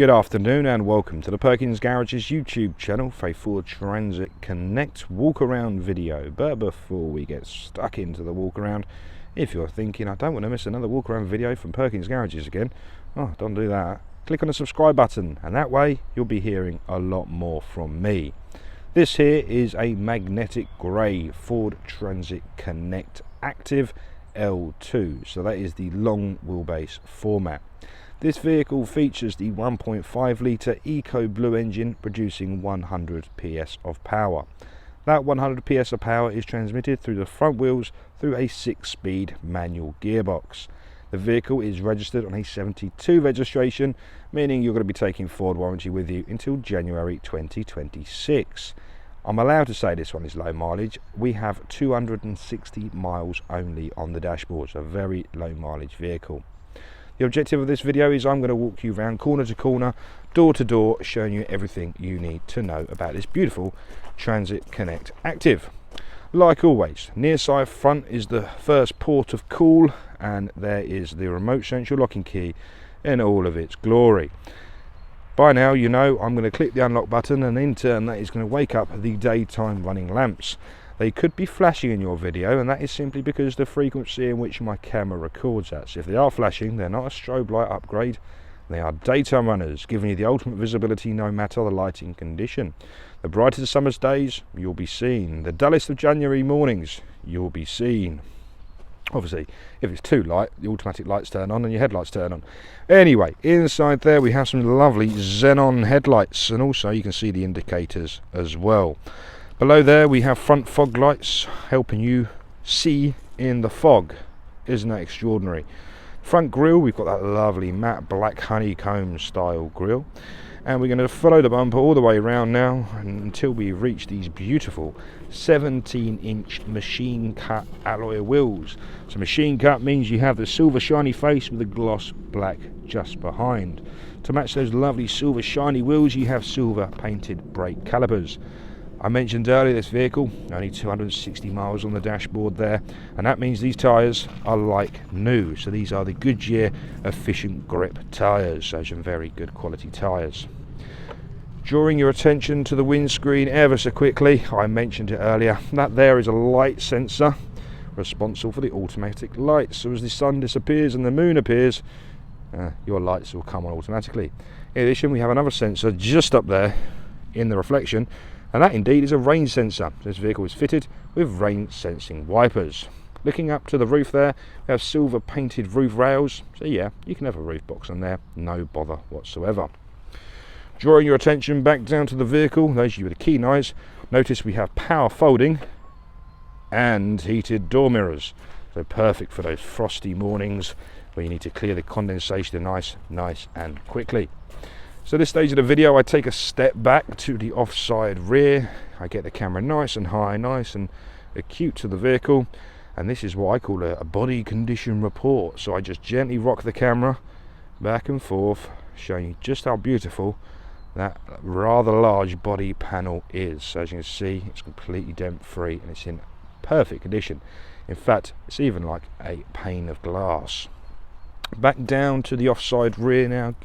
Good afternoon and welcome to the Perkins Garage's YouTube channel for a Ford Transit Connect walk around video. But before we get stuck into the walk around, if you're thinking I don't want to miss another walk around video from Perkins Garages again, oh, don't do that. Click on the subscribe button and that way you'll be hearing a lot more from me. This here is a magnetic grey Ford Transit Connect Active L2, so that is the long wheelbase format. This vehicle features the 1.5 litre Eco Blue engine producing 100 PS of power. That 100 PS of power is transmitted through the front wheels through a 6-speed manual gearbox. The vehicle is registered on a 72 registration, meaning you're going to be taking Ford warranty with you until January 2026. I'm allowed to say this one is low mileage. We have 260 miles only on the dashboard, so a very low mileage vehicle. The objective of this video is I'm going to walk you around corner to corner, door to door, showing you everything you need to know about this beautiful Transit Connect Active. Like always, near side front is the first port of call, and there is the remote central locking key in all of its glory. By now you know I'm going to click the unlock button, and in turn that is going to wake up the daytime running lamps. They could be flashing in your video, and that is simply because the frequency in which my camera records at. So if they are flashing, they're not a strobe light upgrade, they are daytime runners, giving you the ultimate visibility no matter the lighting condition. The brightest of summer's days, you'll be seen. The dullest of January mornings, you'll be seen. Obviously, if it's too light, the automatic lights turn on and your headlights turn on. Anyway, inside there we have some lovely Xenon headlights, and also you can see the indicators as well. Below there we have front fog lights helping you see in the fog. Isn't that extraordinary? Front grille, we've got that lovely matte black honeycomb style grille, and we're going to follow the bumper all the way around now until we reach these beautiful 17-inch machine cut alloy wheels. So machine cut means you have the silver shiny face with the gloss black just behind. To match those lovely silver shiny wheels, you have silver painted brake calipers. I mentioned earlier this vehicle, only 260 miles on the dashboard there, and that means these tyres are like new. So these are the Goodyear Efficient Grip tyres, so some very good quality tyres. Drawing your attention to the windscreen ever so quickly, I mentioned it earlier, that there is a light sensor responsible for the automatic lights. So as the sun disappears and the moon appears, your lights will come on automatically. In addition, we have another sensor just up there in the reflection, and that indeed is a rain sensor. This vehicle is fitted with rain sensing wipers. Looking up to the roof there, we have silver painted roof rails, so yeah, you can have a roof box on there, no bother whatsoever. Drawing your attention back down to the vehicle, those of you with the keen eyes, notice we have power folding and heated door mirrors, so perfect for those frosty mornings where you need to clear the condensation nice and quickly. So this stage of the video, I take a step back to the offside rear. I get the camera nice and high, nice and acute to the vehicle, and this is what I call a body condition report. So I just gently rock the camera back and forth, showing you just how beautiful that rather large body panel is. So as you can see, it's completely dent free and it's in perfect condition. In fact, it's even like a pane of glass. Back down to the offside rear now,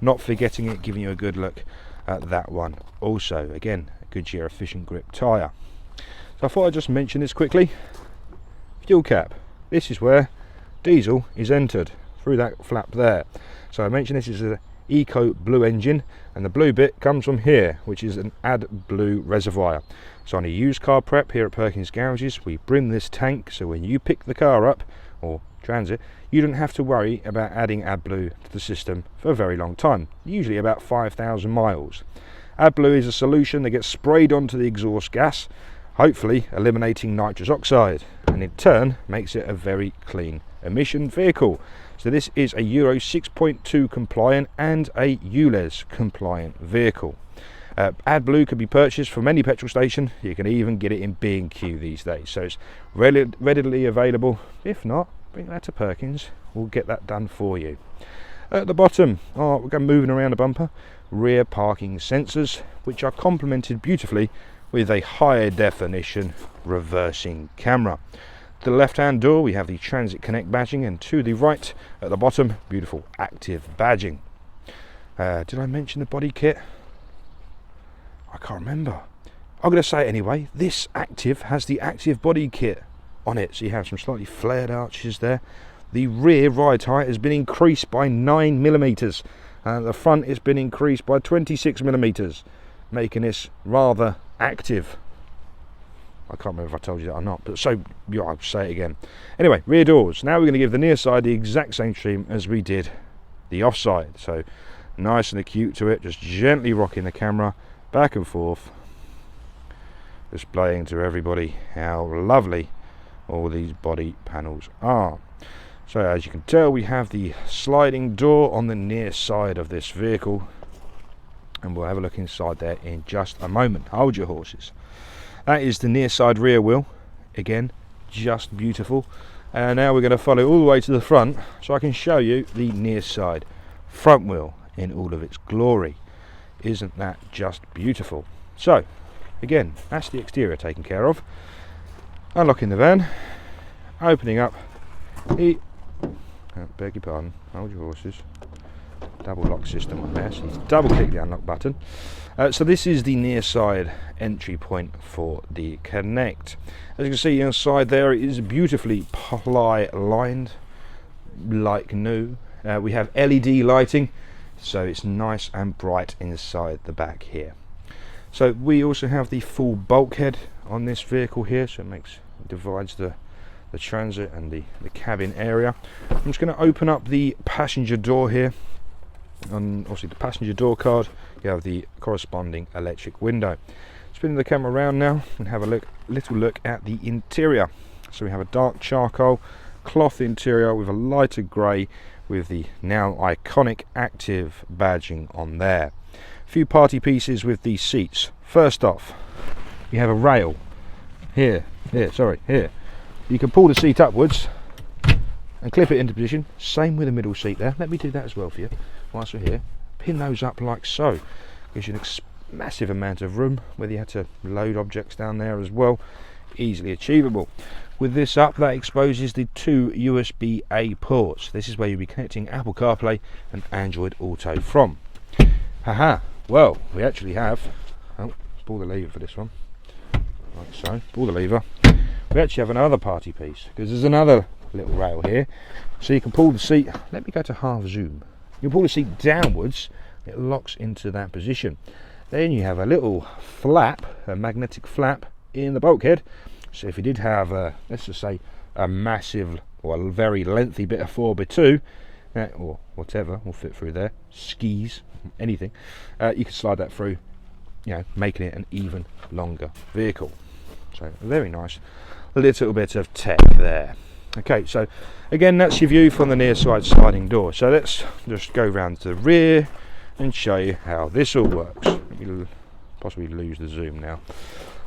not forgetting it, giving you a good look at that one. Also, again, a Goodyear Efficient Grip tyre. So I thought I'd just mention this quickly. Fuel cap. This is where diesel is entered, through that flap there. So I mentioned this is an Eco Blue engine, and the blue bit comes from here, which is an AdBlue reservoir. So on a used car prep here at Perkins Garages, we brim this tank, so when you pick the car up, or Transit, you don't have to worry about adding AdBlue to the system for a very long time, usually about 5,000 miles. AdBlue is a solution that gets sprayed onto the exhaust gas, hopefully eliminating nitrous oxide, and in turn makes it a very clean emission vehicle. So this is a Euro 6.2 compliant and a ULEZ compliant vehicle. AdBlue can be purchased from any petrol station. You can even get it in B&Q these days, so it's readily available. If not, bring that to Perkins, we'll get that done for you. At the bottom, we're going moving around the bumper, rear parking sensors, which are complemented beautifully with a higher definition reversing camera. To the left hand door we have the Transit Connect badging, and to the right at the bottom, beautiful active badging. Did I mention the body kit? I can't remember. I'm going to say it anyway. This Active has the Active body kit on it, so you have some slightly flared arches there. The rear ride height has been increased by 9mm, and the front has been increased by 26mm, making this rather active. I can't remember if I told you that or not, but so yeah, I'll say it again. Anyway, rear doors. Now we're going to give the near side the exact same trim as we did the offside. So nice and acute to it, just gently rocking the camera back and forth, displaying to everybody how lovely all these body panels are. So as you can tell, we have the sliding door on the near side of this vehicle, and we'll have a look inside there in just a moment. Hold your horses. That is the near side rear wheel, again just beautiful. And now we're going to follow all the way to the front so I can show you the near side front wheel in all of its glory. Isn't that just beautiful? So again, that's the exterior taken care of. Unlocking the van, opening up the beg your pardon, hold your horses, double lock system on there, so you double click the unlock button. So this is the near side entry point for the Connect. As you can see inside there, it is beautifully ply lined like new. We have LED lighting, so it's nice and bright inside the back here. So we also have the full bulkhead on this vehicle here, so it divides the transit and the cabin area. I'm just going to open up the passenger door here. On obviously the passenger door card, you have the corresponding electric window. Spinning the camera around now and have a little look at the interior. So we have a dark charcoal cloth interior with a lighter grey with the now iconic Active badging on there. A few party pieces with these seats. First off, you have a rail here. You can pull the seat upwards and clip it into position. Same with the middle seat there. Let me do that as well for you whilst we're here. Pin those up like so. Gives you a massive amount of room, whether you had to load objects down there as well. Easily achievable. With this up, that exposes the two USB-A ports. This is where you'll be connecting Apple CarPlay and Android Auto from. Haha, well, we actually have, let's pull the lever for this one. Like so, pull the lever. We actually have another party piece, because there's another little rail here, so you can pull the seat. Let me go to half zoom. You pull the seat downwards, it locks into that position. Then you have a little flap, a magnetic flap in the bulkhead. So if you did have let's just say a massive or a very lengthy bit of 4x2, or whatever will fit through there, skis, anything, you can slide that through, making it an even longer vehicle. So very nice little bit of tech there. Okay, so again, that's your view from the near side sliding door. So let's just go round to the rear and show you how this all works. Let me possibly lose the zoom now.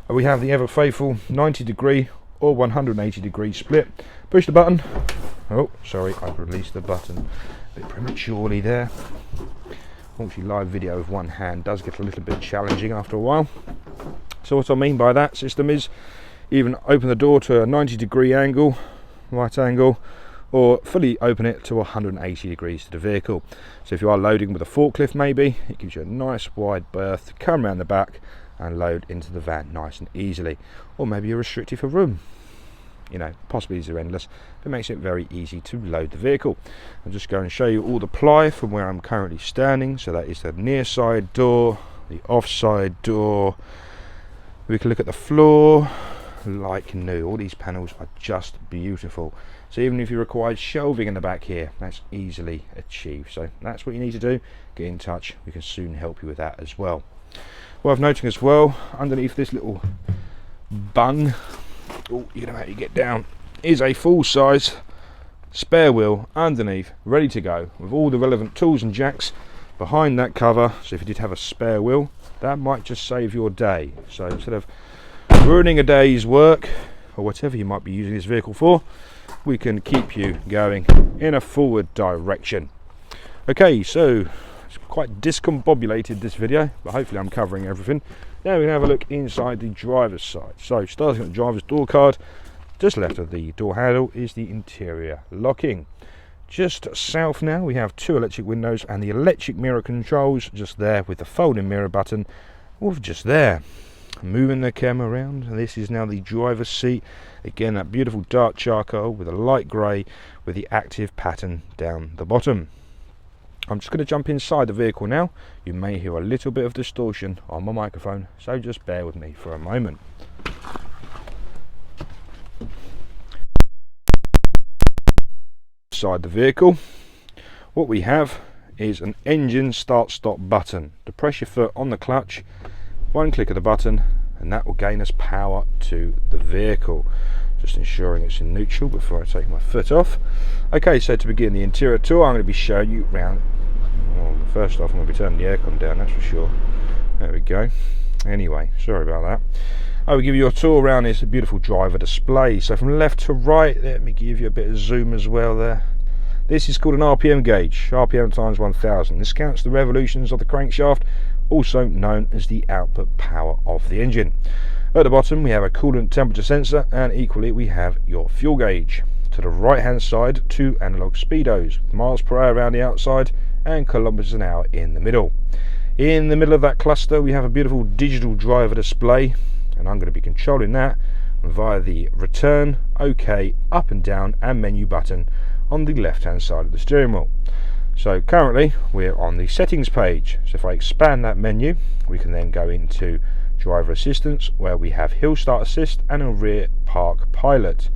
We have the ever faithful 90-degree or 180-degree split. Push the button. Oh, sorry, I've released the button a bit prematurely there. Unfortunately, live video with one hand does get a little bit challenging after a while. So what I mean by that system is even open the door to a 90-degree angle, right angle, or fully open it to 180 degrees to the vehicle. So if you are loading with a forklift, maybe it gives you a nice wide berth to come around the back and load into the van nice and easily. Or maybe you're restricted for room. Possibilities are endless. It makes it very easy to load the vehicle. I'll just go and show you all the ply from where I'm currently standing. So that is the near side door, the offside door. We can look at the floor like new. All these panels are just beautiful. So even if you required shelving in the back here, that's easily achieved. So that's what you need to do. Get in touch. We can soon help you with that as well. Worth noting as well, underneath this little bung, you know how you get down, is a full-size spare wheel underneath, ready to go, with all the relevant tools and jacks behind that cover. So if you did have a spare wheel, that might just save your day. So instead of ruining a day's work, or whatever you might be using this vehicle for, we can keep you going in a forward direction. Okay, so it's quite discombobulated, this video, but hopefully I'm covering everything. Now we can have a look inside the driver's side. So starting at the driver's door card, just left of the door handle is the interior locking. Just south now we have 2 electric windows and the electric mirror controls just there with the folding mirror button just there. Moving the camera around, this is now the driver's seat. Again, that beautiful dark charcoal with a light grey with the active pattern down the bottom. I'm just going to jump inside the vehicle now. You may hear a little bit of distortion on my microphone, so just bear with me for a moment. Inside the vehicle, what we have is an engine start-stop button. To press your foot on the clutch, one click of the button, and that will gain us power to the vehicle. Just ensuring it's in neutral before I take my foot off. Okay, so to begin the interior tour, I'm going to be showing you around. Well, first off, I'm going to be turning the aircon down, that's for sure. There we go. Anyway, sorry about that. I will give you a tour around this beautiful driver display. So from left to right, let me give you a bit of zoom as well there. This is called an RPM gauge, RPM times 1000. This counts the revolutions of the crankshaft, also known as the output power of the engine. At the bottom we have a coolant temperature sensor, and equally we have your fuel gauge. To the right hand side, 2 analog speedos, miles per hour around the outside and kilometers an hour in the middle. In the middle of that cluster we have a beautiful digital driver display, and I'm going to be controlling that via the return, OK, up and down and menu button on the left hand side of the steering wheel. So currently we're on the settings page, so if I expand that menu we can then go into driver assistance, where we have hill start assist and a rear park pilot.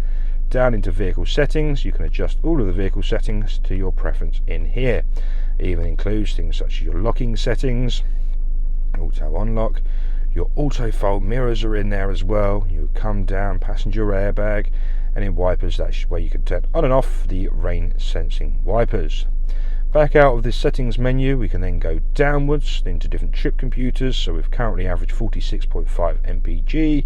Down into vehicle settings, you can adjust all of the vehicle settings to your preference in here. It even includes things such as your locking settings, auto unlock, your auto fold mirrors are in there as well, you come down, passenger airbag, and in wipers that's where you can turn on and off the rain sensing wipers. Back out of this settings menu we can then go downwards into different trip computers. So we've currently averaged 46.5 mpg.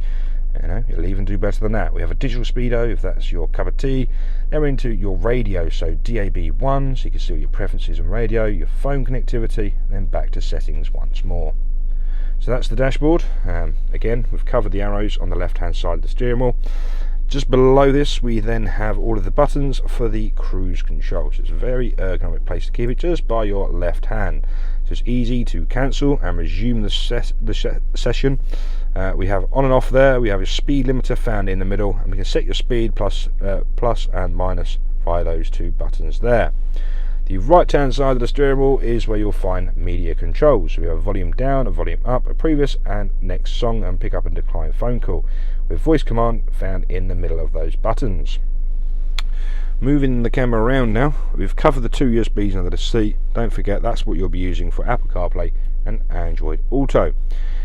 You'll even do better than that. We have a digital speedo if that's your cup of tea. Then we're into your radio, so DAB1, so you can see all your preferences and radio, your phone connectivity, and then back to settings once more. So that's the dashboard. Again, we've covered the arrows on the left hand side of the steering wheel. Just below this we then have all of the buttons for the cruise control. So it's a very ergonomic place to keep it just by your left hand. So it's easy to cancel and resume the session. We have on and off there, we have a speed limiter found in the middle, and we can set your speed plus and minus via those 2 buttons there. The right hand side of the steering wheel is where you'll find media controls. So we have a volume down, a volume up, a previous and next song, and pick up and decline phone call, with voice command found in the middle of those buttons. Moving the camera around now, we've covered the 2 USBs under the seat. Don't forget that's what you'll be using for Apple CarPlay and Android Auto.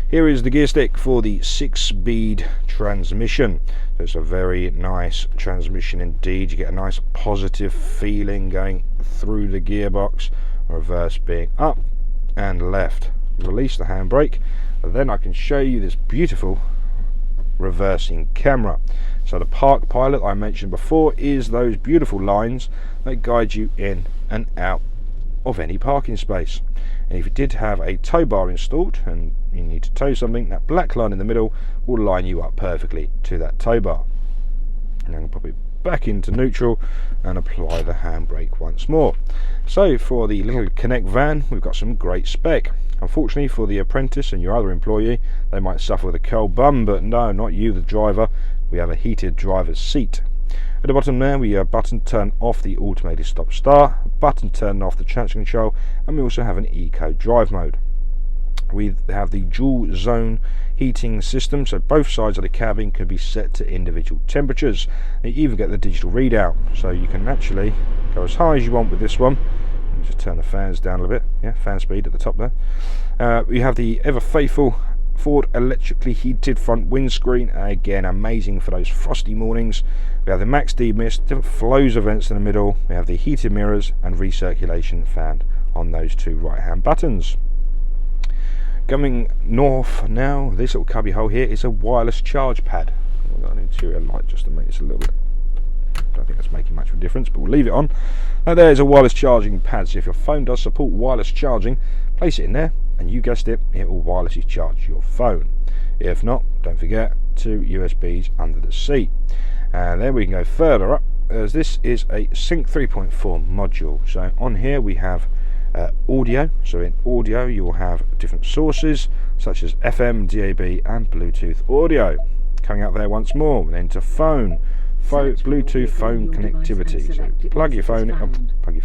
Here is the gear stick for the 6-speed transmission. So it's a very nice transmission indeed. You get a nice positive feeling going through the gearbox. Reverse being up and left. Release the handbrake, and then I can show you this beautiful reversing camera. So the park pilot I mentioned before is those beautiful lines that guide you in and out of any parking space. And if you did have a tow bar installed and you need to tow something, that black line in the middle will line you up perfectly to that tow bar. And I'm going to pop it back into neutral and apply the handbrake once more. So for the little Connect van, we've got some great spec. Unfortunately for the apprentice and your other employee, they might suffer with a cold bum, but no, not you the driver. We have a heated driver's seat. At the bottom there we have a button turn off the automated stop start, a button turn off the traction control, and we also have an eco drive mode. We have the dual zone heating system, so both sides of the cabin can be set to individual temperatures. And you even get the digital readout, so you can actually go as high as you want with this one. Just turn the fans down a little bit, yeah, fan speed at the top there. We have the ever faithful Ford electrically heated front windscreen, again amazing for those frosty mornings. We have the max demist, different flows of vents in the middle. We have the heated mirrors and recirculation found on those 2 right hand buttons. Coming north now, this little cubby hole here is a wireless charge pad. I've got an interior light just to make this a little bit, I don't think that's making much of a difference, but we'll leave it on. Now there's a wireless charging pad, so if your phone does support wireless charging, place it in there and you guessed it, it will wirelessly charge your phone. If not, don't forget 2 USBs under the seat. And then we can go further up as this is a Sync 3.4 module. So on here we have audio. So in audio you will have different sources such as FM, DAB and Bluetooth audio. Coming out there once more, then to Bluetooth phone connectivity. So plug your phone in, connect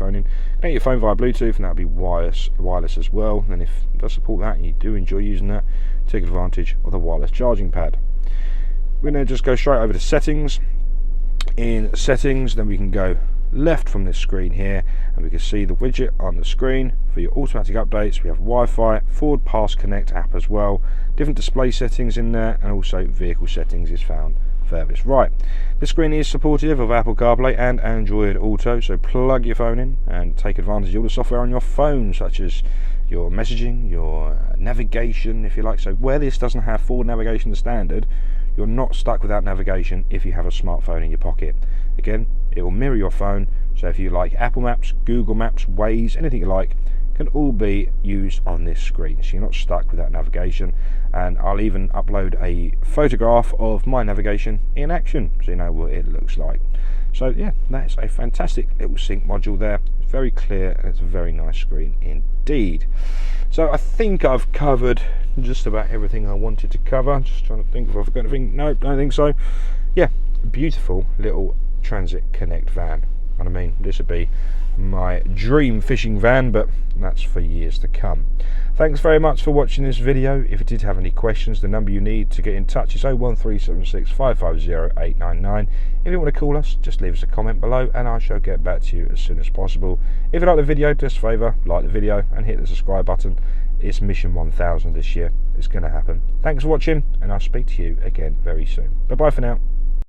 your phone via Bluetooth, and that'll be wireless as well. And if it does support that and you do enjoy using that, take advantage of the wireless charging pad. We're going to just go straight over to settings. In settings, then we can go left from this screen here, and we can see the widget on the screen for your automatic updates. We have Wi-Fi, Forward Pass Connect app as well, different display settings in there, and also vehicle settings is found furthest right. This screen is supportive of Apple CarPlay and Android Auto, so plug your phone in and take advantage of all the software on your phone, such as your messaging, your navigation if you like. So where this doesn't have forward navigation as standard, you're not stuck without navigation if you have a smartphone in your pocket. Again, it will mirror your phone, so if you like Apple Maps, Google Maps, Waze, anything you like, can all be used on this screen, so you're not stuck without navigation. And I'll even upload a photograph of my navigation in action, so you know what it looks like. So yeah, that's a fantastic little sync module there. It's very clear and it's a very nice screen indeed. So I think I've covered just about everything I wanted to cover. Just trying to think if I've got anything. Nope, don't think so. Yeah, beautiful little Transit Connect van. And I mean, this would be my dream fishing van, but that's for years to come. Thanks very much for watching this video. If you did have any questions, the number you need to get in touch is 01376 550 899. If you want to call us, just leave us a comment below and I shall get back to you as soon as possible. If you like the video, just a favour, like the video and hit the subscribe button. It's mission 1000 this year. It's going to happen. Thanks for watching, and I'll speak to you again very soon. Bye bye for now.